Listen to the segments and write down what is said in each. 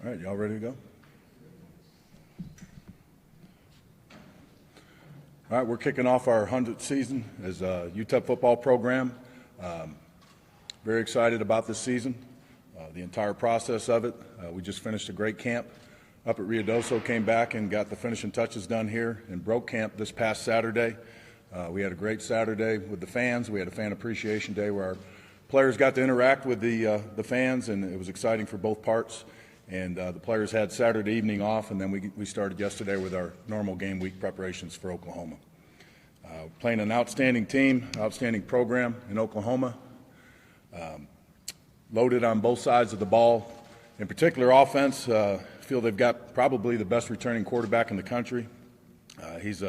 All right, y'all ready to go? All right, we're kicking off our 100th season as a UTEP football program. Very excited about this season, the entire process of it. We just finished a great camp up at Ruidoso, came back and got the finishing touches done here and broke camp this past Saturday. We had a great Saturday with the fans. We had a fan appreciation day where our players got to interact with the fans, and it was exciting for both parts. And the players had Saturday evening off, and then we started yesterday with our normal game week preparations for Oklahoma. Playing an outstanding team, outstanding program in Oklahoma. Loaded on both sides of the ball. In particular, offense, feel they've got probably the best returning quarterback in the country. He's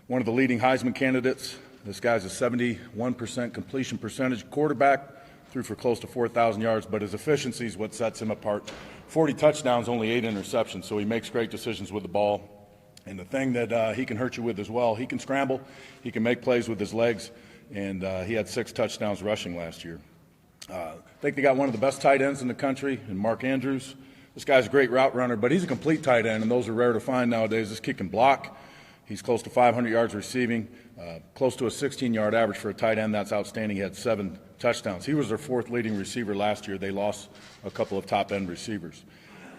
one of the leading Heisman candidates. This guy's a 71% completion percentage quarterback, threw for close to 4,000 yards, but his efficiency is what sets him apart. 40 touchdowns, only 8 interceptions, so he makes great decisions with the ball. And the thing that he can hurt you with as well, he can scramble, he can make plays with his legs, and he had 6 touchdowns rushing last year. I think they got one of the best tight ends in the country in Mark Andrews. This guy's a great route runner, but he's a complete tight end, and those are rare to find nowadays. This kid can block. He's close to 500 yards receiving, close to a 16-yard average for a tight end. That's outstanding. He had 7 touchdowns. He was their 4th leading receiver last year. They lost a couple of top-end receivers.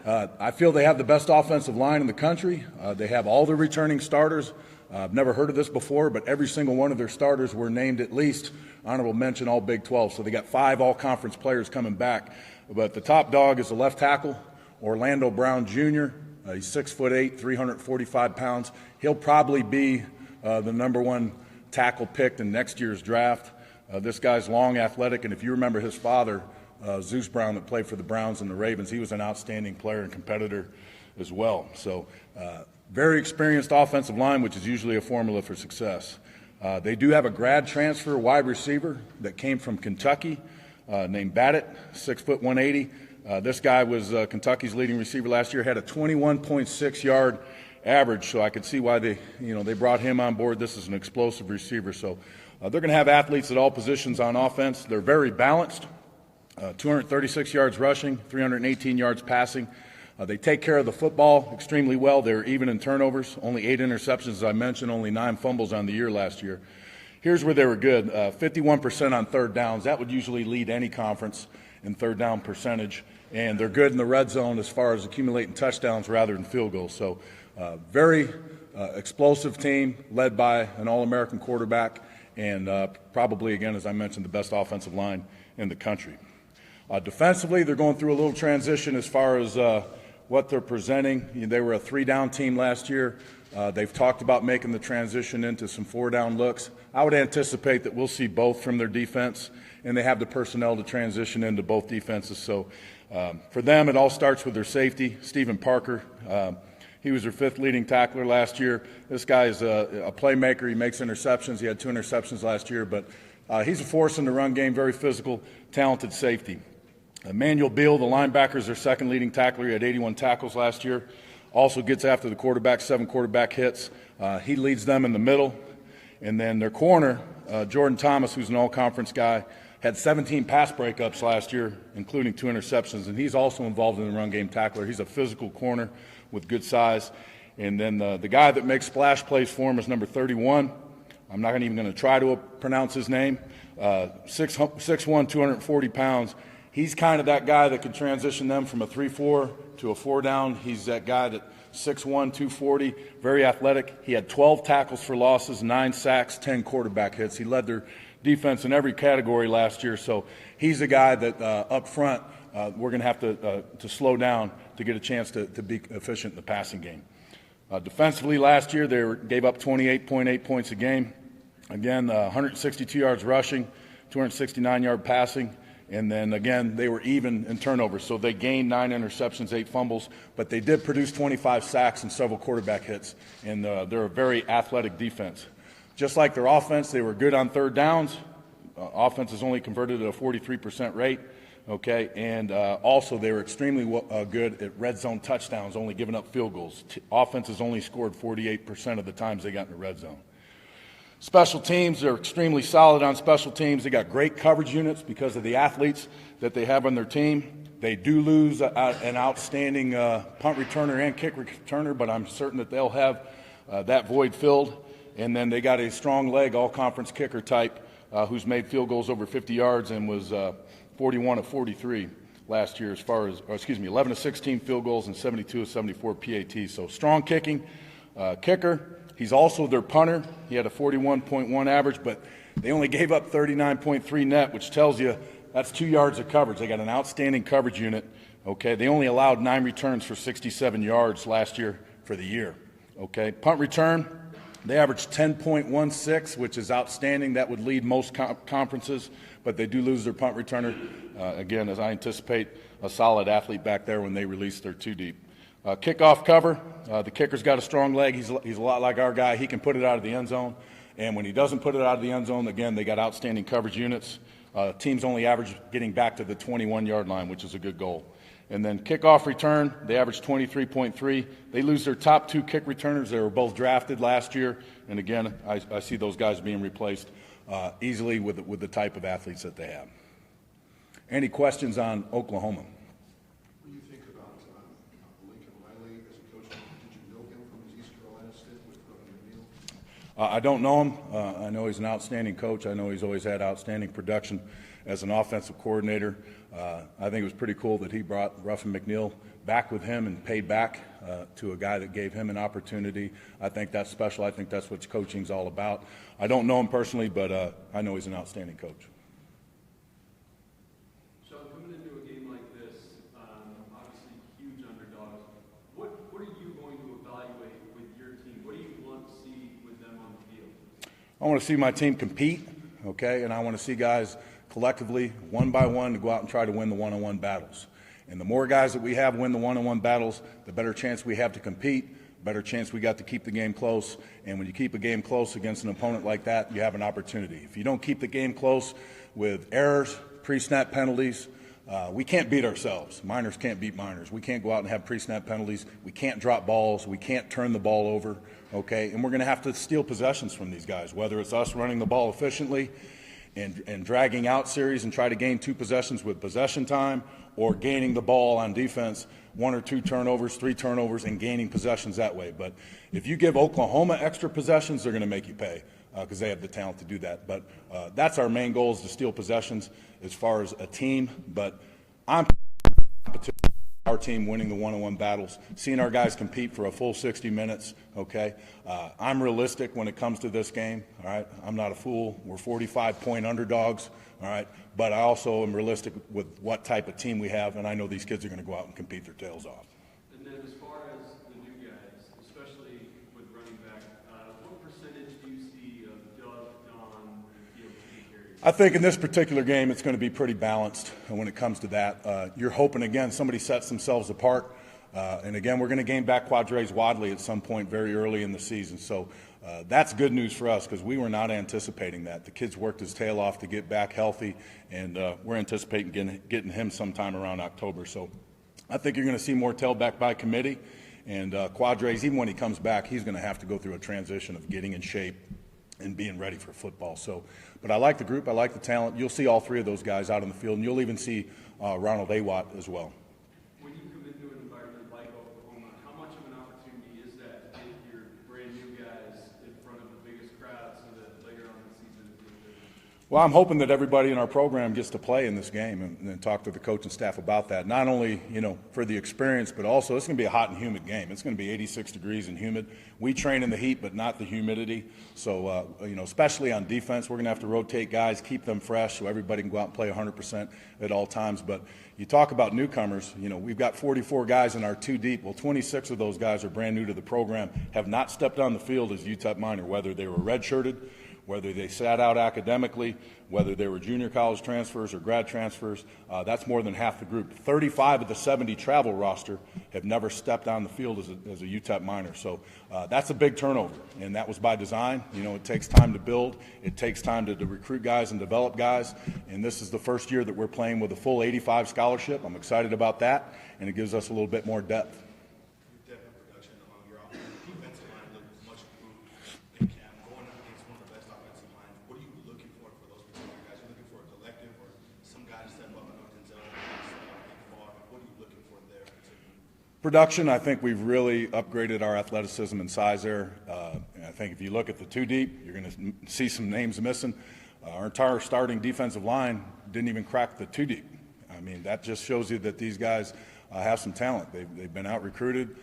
I feel they have the best offensive line in the country. They have all the returning starters. I've never heard of this before, but every single one of their starters were named at least honorable mention all Big 12. So they got 5 all-conference players coming back. But the top dog is the left tackle, Orlando Brown Jr. He's 6'8", 345 pounds. He'll probably be the #1 tackle picked in next year's draft. This guy's long, athletic, and if you remember his father, Zeus Brown, that played for the Browns and the Ravens, he was an outstanding player and competitor as well. So very experienced offensive line, which is usually a formula for success. They do have a grad transfer wide receiver that came from Kentucky named Badett, 6 foot 180. This guy was Kentucky's leading receiver last year, had a 21.6 yard average, so I could see why they brought him on board. This is an explosive receiver. So they're going to have athletes at all positions on offense. They're very balanced, 236 yards rushing, 318 yards passing. They take care of the football extremely well. They're even in turnovers, only 8 interceptions, as I mentioned, only 9 fumbles on the year last year. Here's where they were good, 51% on third downs. That would usually lead any conference in third down percentage. And they're good in the red zone as far as accumulating touchdowns rather than field goals. So very explosive team led by an All-American quarterback and probably, again, as I mentioned, the best offensive line in the country. Defensively, they're going through a little transition as far as what they're presenting. They were a 3-down team last year. They've talked about making the transition into some 4-down looks. I would anticipate that we'll see both from their defense, and they have the personnel to transition into both defenses. So for them, it all starts with their safety, Stephen Parker. He was their 5th leading tackler last year. This guy is a playmaker. He makes interceptions. He had 2 interceptions last year, but he's a force in the run game, very physical, talented safety. Emmanuel Beal, the linebacker, is their 2nd leading tackler. He had 81 tackles last year. Also gets after the quarterback, 7 quarterback hits. He leads them in the middle. And then their corner, Jordan Thomas, who's an all-conference guy, had 17 pass breakups last year, including 2 interceptions. And he's also involved in the run game tackler. He's a physical corner with good size. And then the guy that makes splash plays for him is number 31. I'm not even going to try to pronounce his name. 6'1", 240 pounds. He's kind of that guy that could transition them from a 3-4 to a 4-down. He's that guy that 6'1", 240, very athletic. He had 12 tackles for losses, 9 sacks, 10 quarterback hits. He led their defense in every category last year. So he's a guy that up front we're going to have to slow down to get a chance to be efficient in the passing game. Defensively last year, they gave up 28.8 points a game. Again, 162 yards rushing, 269-yard passing. And then, again, they were even in turnovers. So they gained 9 interceptions, 8 fumbles, but they did produce 25 sacks and several quarterback hits. And they're a very athletic defense. Just like their offense, they were good on third downs. Offense is only converted at a 43% rate. Okay, and also they were extremely good at red zone touchdowns, only giving up field goals. Offense has only scored 48% of the times they got in the red zone. Special teams, they're extremely solid on special teams. They got great coverage units because of the athletes that they have on their team. They do lose an outstanding punt returner and kick returner, but I'm certain that they'll have that void filled. And then they got a strong leg, all-conference kicker type, who's made field goals over 50 yards and was 41 of 43 last year, 11 of 16 field goals and 72 of 74 PATs. So strong kicking kicker. He's also their punter. He had a 41.1 average, but they only gave up 39.3 net, which tells you that's 2 yards of coverage. They got an outstanding coverage unit. Okay, they only allowed 9 returns for 67 yards last year for the year. Okay, punt return, they averaged 10.16, which is outstanding. That would lead most conferences, but they do lose their punt returner. Again, as I anticipate a solid athlete back there when they release their two deep. Kickoff cover, the kicker's got a strong leg. He's a lot like our guy. He can put it out of the end zone. And when he doesn't put it out of the end zone, again, they got outstanding coverage units. Teams only average getting back to the 21-yard line, which is a good goal. And then kickoff return, they average 23.3. They lose their top 2 kick returners. They were both drafted last year. And again, I see those guys being replaced easily with the type of athletes that they have. Any questions on Oklahoma? What do you think about Lincoln Riley as a coach? Did you know him from his East Carolina stint with McNeil? I don't know him. I know he's an outstanding coach. I know he's always had outstanding production as an offensive coordinator. I think it was pretty cool that he brought Ruffin McNeil back with him and paid back to a guy that gave him an opportunity. I think that's special. I think that's what coaching's all about. I don't know him personally, but I know he's an outstanding coach. Sean, coming into a game like this, obviously huge underdogs, what are you going to evaluate with your team? What do you want to see with them on the field? I want to see my team compete, okay, and I want to see guys collectively, one by one, to go out and try to win the one-on-one battles. And the more guys that we have win the one-on-one battles, the better chance we have to compete, better chance we got to keep the game close. And when you keep a game close against an opponent like that, you have an opportunity. If you don't keep the game close with errors, pre-snap penalties, we can't beat ourselves. Minors can't beat minors. We can't go out and have pre-snap penalties. We can't drop balls. We can't turn the ball over, okay? And we're going to have to steal possessions from these guys, whether it's us running the ball efficiently and dragging out series and try to gain 2 possessions with possession time, or gaining the ball on defense, 1 or 2 turnovers, 3 turnovers, and gaining possessions that way. But if you give Oklahoma extra possessions, they're going to make you pay because they have the talent to do that. But that's our main goal, is to steal possessions as far as a team. But I'm our team winning the one-on-one battles, seeing our guys compete for a full 60 minutes, okay? I'm realistic when it comes to this game, all right? I'm not a fool. We're 45-point underdogs, all right? But I also am realistic with what type of team we have, and I know these kids are going to go out and compete their tails off. And then as far as the new guys, especially with running back, what percentage do you see of Doug, Don, and Field carries? I think in this particular game, it's going to be pretty balanced when it comes to that. You're hoping, again, somebody sets themselves apart. And again, we're going to gain back Quadres Wadley at some point very early in the season. So that's good news for us because we were not anticipating that. The kid's worked his tail off to get back healthy, and we're anticipating getting him sometime around October. So I think you're going to see more tailback by committee. And Quadres, even when he comes back, he's going to have to go through a transition of getting in shape and being ready for football. So, but I like the group. I like the talent. You'll see all 3 of those guys out on the field, and you'll even see Ronald Awatt as well. When you come into an environment like Oklahoma, how much of an opportunity is that to get your brand new guys in front of the biggest crowd so that later on in the season it's good? Well, I'm hoping that everybody in our program gets to play in this game and talk to the coaching staff about that. Not only, for the experience, but also it's going to be a hot and humid game. It's going to be 86 degrees and humid. We train in the heat, but not the humidity. So, especially on defense, we're going to have to rotate guys, keep them fresh so everybody can go out and play 100% at all times. But you talk about newcomers, we've got 44 guys in our 2 deep. Well, 26 of those guys are brand new to the program, have not stepped on the field as UTEP minor, whether they were redshirted, whether they sat out academically, whether they were junior college transfers or grad transfers. That's more than half the group. 35 of the 70 travel roster have never stepped on the field as a UTEP minor. So that's a big turnover, and that was by design. It takes time to build. It takes time to recruit guys and develop guys, and this is the first year that we're playing with a full 85 scholarship. I'm excited about that, and it gives us a little bit more depth. Production, I think we've really upgraded our athleticism and size there. And I think if you look at the two deep, you're going to see some names missing. Our entire starting defensive line didn't even crack the two deep. I mean, that just shows you that these guys have some talent. They've been out recruited.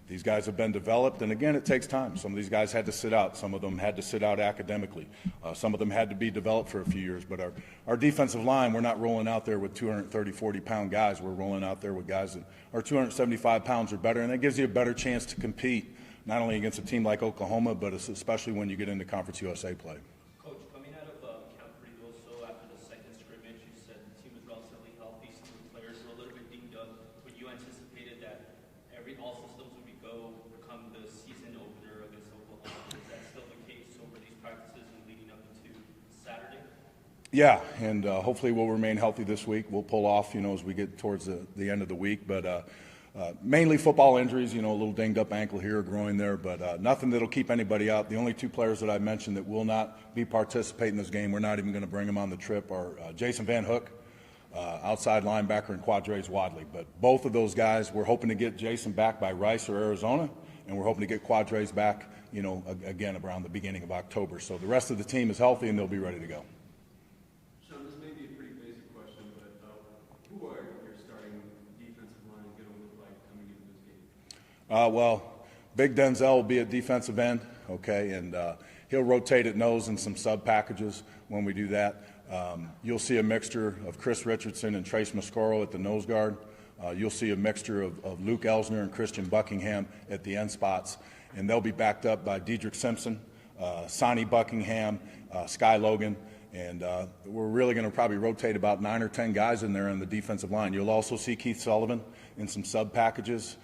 These guys have been developed, and again, it takes time. Some of these guys had to sit out. Some of them had to sit out academically. Some of them had to be developed for a few years. But our defensive line, we're not rolling out there with 230, 40-pound guys. We're rolling out there with guys that are 275 pounds or better, and that gives you a better chance to compete, not only against a team like Oklahoma, but especially when you get into Conference USA play. Coach, coming out of Camp Rigoso after the second scrimmage, you said the team was relatively healthy. Some of the players were a little bit dinged up, but you anticipated that all systems would be go come the season opener against Oklahoma. Is that still the case over these practices and leading up into Saturday? Yeah, and hopefully we'll remain healthy this week. We'll pull off, as we get towards the end of the week. But mainly football injuries, a little dinged up ankle here, groin there, but nothing that'll keep anybody out. The only two players that I mentioned that will not be participating in this game, we're not even going to bring them on the trip, are Jason Van Hook, outside linebacker, and Quadres Wadley. But both of those guys, we're hoping to get Jason back by Rice or Arizona, and we're hoping to get Quadres back, again around the beginning of October. So the rest of the team is healthy and they'll be ready to go. Sean, this may be a pretty basic question, but who are your starting defensive line going to look like coming into this game? Well, Big Denzel will be at defensive end, okay, and he'll rotate at nose and some sub packages when we do that. You'll see a mixture of Chris Richardson and Trace Mascaro at the nose guard. You'll see a mixture of Luke Elsner and Christian Buckingham at the end spots, and they'll be backed up by Dedrick Simpson, Sonny Buckingham, Sky Logan, and we're really going to probably rotate about 9 or 10 guys in there on the defensive line. You'll also see Keith Sullivan in some sub packages.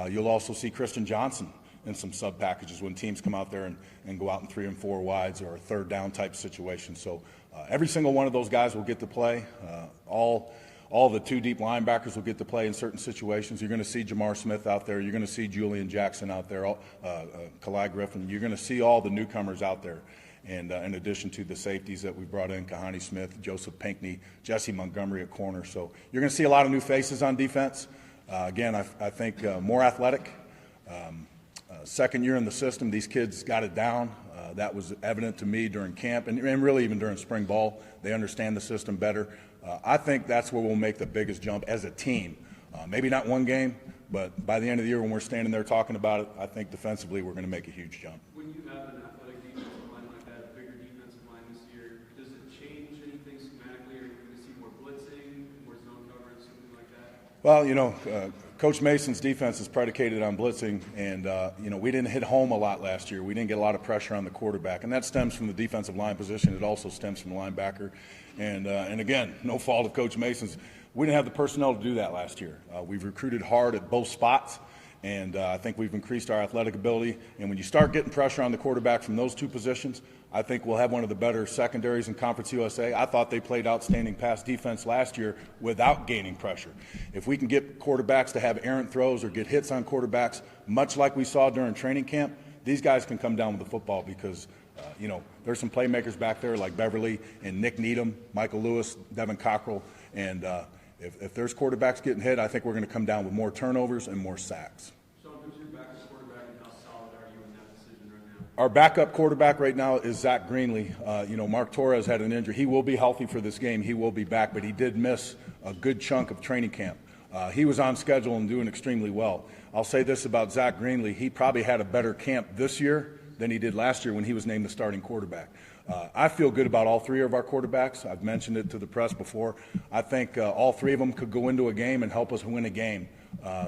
You'll also see Christian Johnson in some sub packages when teams come out there and go out in 3 and 4 wides or a third down type situation. So every single one of those guys will get to play. All the two deep linebackers will get to play in certain situations. You're going to see Jamar Smith out there. You're going to see Julian Jackson out there, Kalai Griffin. You're going to see all the newcomers out there. And in addition to the safeties that we brought in, Kahani Smith, Joseph Pinckney, Jesse Montgomery at corner. So you're going to see a lot of new faces on defense. Again, I think more athletic. Second year in the system, these kids got it down. That was evident to me during camp and really even during spring ball. They understand the system better. I think that's where we'll make the biggest jump as a team. Maybe not one game, but by the end of the year when we're standing there talking about it, I think defensively we're going to make a huge jump. When you have an athletic defensive line like that, a bigger defensive line this year, does it change anything schematically? Are you going to see more blitzing, more zone coverage, something like that? Well, Coach Mason's defense is predicated on blitzing, and we didn't hit home a lot last year. We didn't get a lot of pressure on the quarterback, and that stems from the defensive line position. It also stems from the linebacker, and again, no fault of Coach Mason's. We didn't have the personnel to do that last year. We've recruited hard at both spots, and I think we've increased our athletic ability. And when you start getting pressure on the quarterback from those two positions, I think we'll have one of the better secondaries in Conference USA. I thought they played outstanding pass defense last year without gaining pressure. If we can get quarterbacks to have errant throws or get hits on quarterbacks, much like we saw during training camp, these guys can come down with the football because, there's some playmakers back there like Beverly and Nick Needham, Michael Lewis, Devin Cockrell, and if there's quarterbacks getting hit, I think we're going to come down with more turnovers and more sacks. Sean, who's your backup quarterback and how solid are you in that decision right now? Our backup quarterback right now is Zach Greenlee. Mark Torres had an injury. He will be healthy for this game. He will be back, but he did miss a good chunk of training camp. He was on schedule and doing extremely well. I'll say this about Zach Greenlee. He probably had a better camp this year than he did last year when he was named the starting quarterback. I feel good about all three of our quarterbacks. I've mentioned it to the press before. I think all three of them could go into a game and help us win a game.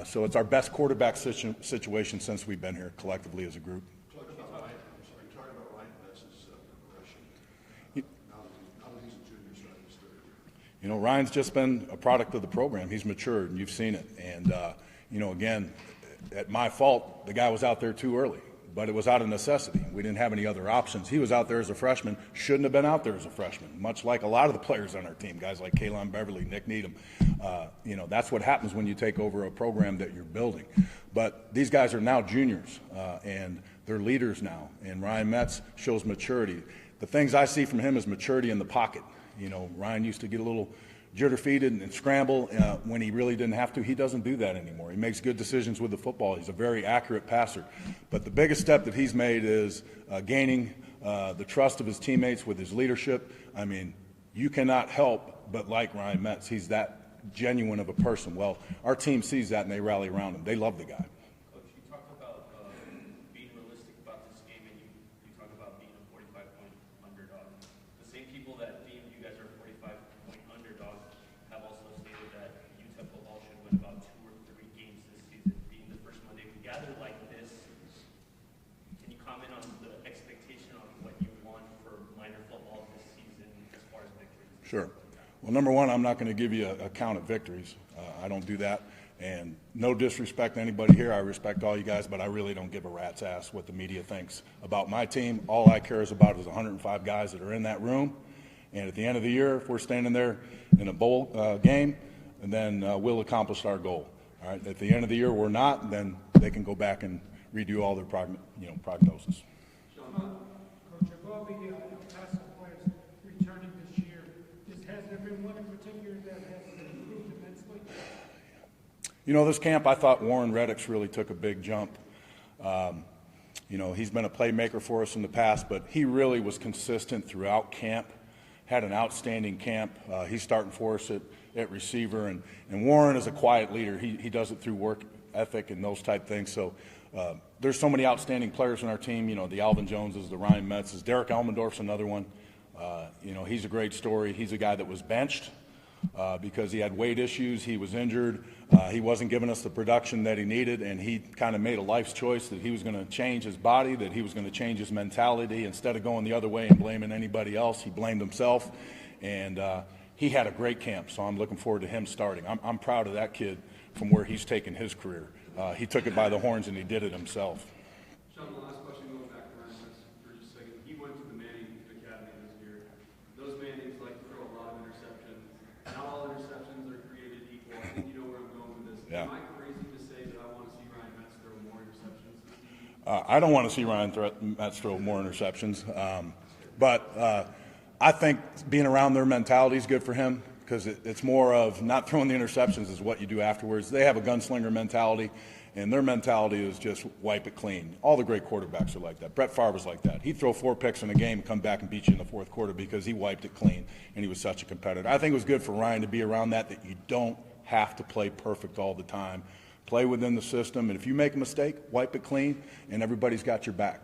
So it's our best quarterback situation since we've been here collectively as a group. Talk about Ryan Metz's progression. Now that he's a junior, starting his third year. Ryan's just been a product of the program. He's matured, and you've seen it. And, again, at my fault, the guy was out there too early. But it was out of necessity. We didn't have any other options. He was out there as a freshman, shouldn't have been out there as a freshman, much like a lot of the players on our team, guys like Kaylon Beverly, Nick Needham. That's what happens when you take over a program that you're building. But these guys are now juniors, and they're leaders now, and Ryan Metz shows maturity. The things I see from him is maturity in the pocket. You know, Ryan used to get a little jitter-feeded and scramble when he really didn't have to. He doesn't do that anymore. He makes good decisions with the football. He's a very accurate passer. But the biggest step that he's made is gaining the trust of his teammates with his leadership. I mean, you cannot help but like Ryan Metz. He's that genuine of a person. Well, our team sees that and they rally around him. They love the guy. Coach, you talked about being realistic about this game, and you talk about being a 45-point underdog. The same people that deemed you guys are a 45-point underdog have also stated that UTEP Football should win about 2 or 3 games this season. Being the first Monday we gather like this, can you comment on the expectation on what you want for minor football this season as far as victories? Sure. Well, number one, I'm not going to give you a count of victories. I don't do that. And no disrespect to anybody here. I respect all you guys, but I really don't give a rat's ass what the media thinks about my team. All I care is about is 105 guys that are in that room. And at the end of the year, if we're standing there in a bowl game, then we'll accomplish our goal. All right. At the end of the year, we're not. Then they can go back and redo all their prognosis. Coach, of all the El Paso players returning this year, has there been one in particular that has improved immensely? You know, this camp, I thought Warren Reddick's really took a big jump. You know, he's been a playmaker for us in the past, but he really was consistent throughout camp, had an outstanding camp. He's starting for us at receiver, and Warren is a quiet leader. He does it through work ethic and those type things. So there's so many outstanding players in our team, you know, the Alvin Joneses, the Ryan Metzes. Derek Elmendorf's another one. You know, he's a great story. He's a guy that was benched because he had weight issues. He was injured. He wasn't giving us the production that he needed, and he kind of made a life's choice that he was going to change his body, that he was going to change his mentality. Instead of going the other way and blaming anybody else, he blamed himself. And he had a great camp, so I'm looking forward to him starting. I'm proud of that kid from where he's taken his career. He took it by the horns, and he did it himself. Sean, the last question, going back to Ryan Metz for just a second. He went to the Manning Academy this year. Those Mannings like to throw a lot of interceptions. Not all interceptions are created equal. I think you know where I'm going with this. Yeah. Am I crazy to say that I want to see Ryan Metz throw more interceptions this season? I don't want to see Ryan Metz throw more interceptions, but I think being around their mentality is good for him because it's more of not throwing the interceptions is what you do afterwards. They have a gunslinger mentality, and their mentality is just wipe it clean. All the great quarterbacks are like that. Brett Favre was like that. He'd throw 4 picks in a game and come back and beat you in the fourth quarter because he wiped it clean, and he was such a competitor. I think it was good for Ryan to be around that you don't have to play perfect all the time. Play within the system, and if you make a mistake, wipe it clean, and everybody's got your back.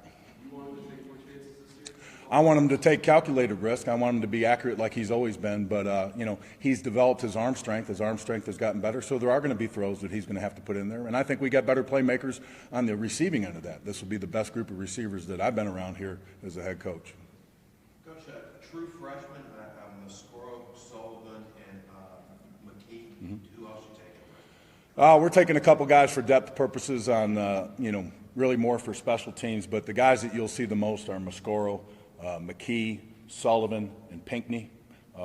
You want him to take more chances this year? I want him to take calculated risk. I want him to be accurate like he's always been, but you know, he's developed his arm strength. His arm strength has gotten better, so there are going to be throws that he's going to have to put in there, and I think we got better playmakers on the receiving end of that. This will be the best group of receivers that I've been around here as a head coach. Coach, true freshman, Mascoro, Sullivan, and McKee. Who else you taking? We're taking a couple guys for depth purposes on, you know, really more for special teams, but the guys that you'll see the most are Mascoro, McKee, Sullivan, and Pinckney.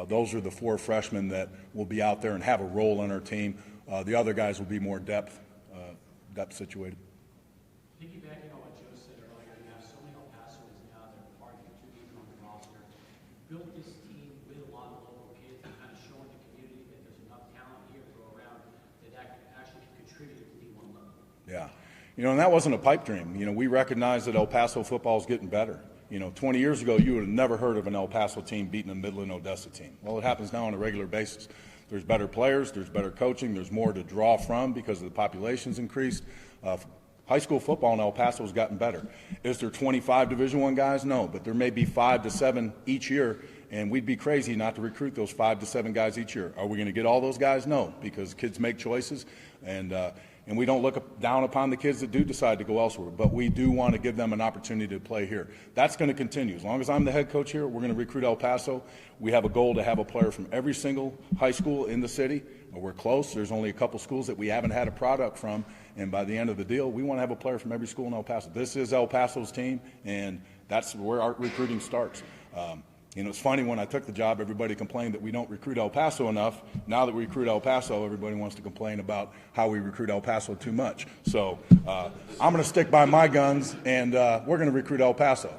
Those are the 4 freshmen that will be out there and have a role on our team. The other guys will be more depth situated. Piggybacking on what Joe said earlier, you have so many El Pasoans now that are part of your 2 on the roster. Built this team with a lot of local kids and kind of showing the community that there's enough talent here to go around that actually can contribute at the D1 level. Yeah. You know, and that wasn't a pipe dream. You know, we recognize that El Paso football is getting better. You know, 20 years ago, you would have never heard of an El Paso team beating a Midland Odessa team. Well, it happens now on a regular basis. There's better players, there's better coaching, there's more to draw from because the population's increased. High school football in El Paso has gotten better. Is there 25 Division I guys? No, but there may be 5 to 7 each year, and we'd be crazy not to recruit those 5 to 7 guys each year. Are we going to get all those guys? No, because kids make choices, and we don't look down upon the kids that do decide to go elsewhere, but we do want to give them an opportunity to play here. That's going to continue. As long as I'm the head coach here, we're going to recruit El Paso. We have a goal to have a player from every single high school in the city. We're close. There's only a couple schools that we haven't had a product from, and by the end of the deal, we want to have a player from every school in El Paso. This is El Paso's team, and that's where our recruiting starts. You know, it's funny, when I took the job, everybody complained that we don't recruit El Paso enough. Now that we recruit El Paso, everybody wants to complain about how we recruit El Paso too much. So I'm going to stick by my guns, and we're going to recruit El Paso.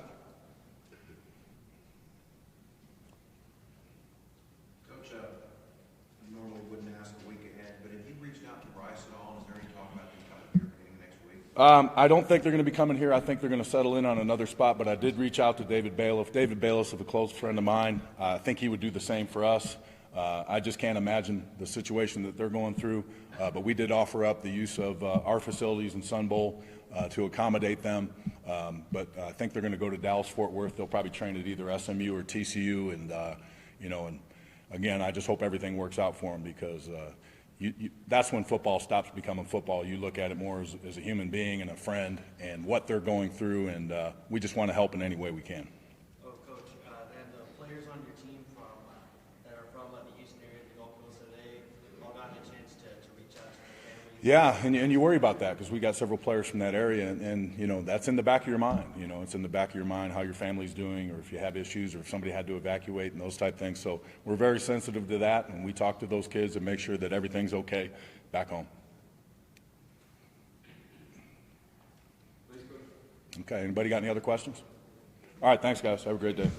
I don't think they're going to be coming here. I think they're going to settle in on another spot, but I did reach out to David Bailiff. David Bailiff is a close friend of mine. I think he would do the same for us. I just can't imagine the situation that they're going through, but we did offer up the use of our facilities in Sun Bowl to accommodate them, but I think they're going to go to Dallas-Fort Worth. They'll probably train at either SMU or TCU, and, and again, I just hope everything works out for them because that's when football stops becoming football. You look at it more as a human being and a friend and what they're going through, and we just want to help in any way we can. Oh, Coach, and the players on your team that are from the Houston area, the Gulf Coast, have they all gotten a chance to reach out to their families? Yeah, and you worry about that because we got several players from that area, and that's in the back of your mind. It's in the back of your mind how your family's doing, or if you have issues, or if somebody had to evacuate, and those type things. So we're very sensitive to that, and we talk to those kids and make sure that everything's okay back home. Okay, anybody got any other questions? All right, thanks, guys. Have a great day.